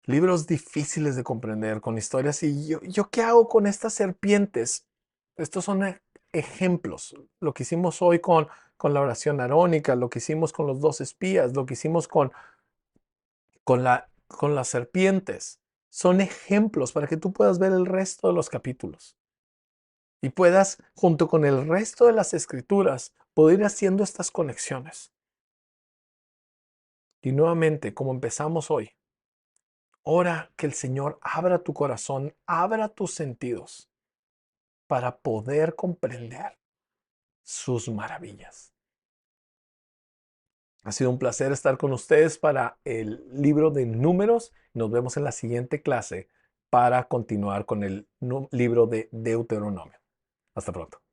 libros difíciles de comprender, con historias. ¿Y yo qué hago con estas serpientes? Estos son ejemplos. Lo que hicimos hoy con la oración arónica, lo que hicimos con los dos espías, lo que hicimos con las serpientes. Son ejemplos para que tú puedas ver el resto de los capítulos. Y puedas, junto con el resto de las escrituras, poder ir haciendo estas conexiones. Y nuevamente, como empezamos hoy, ora que el Señor abra tu corazón, abra tus sentidos para poder comprender sus maravillas. Ha sido un placer estar con ustedes para el libro de Números. Nos vemos en la siguiente clase para continuar con el libro de Deuteronomio. Hasta pronto.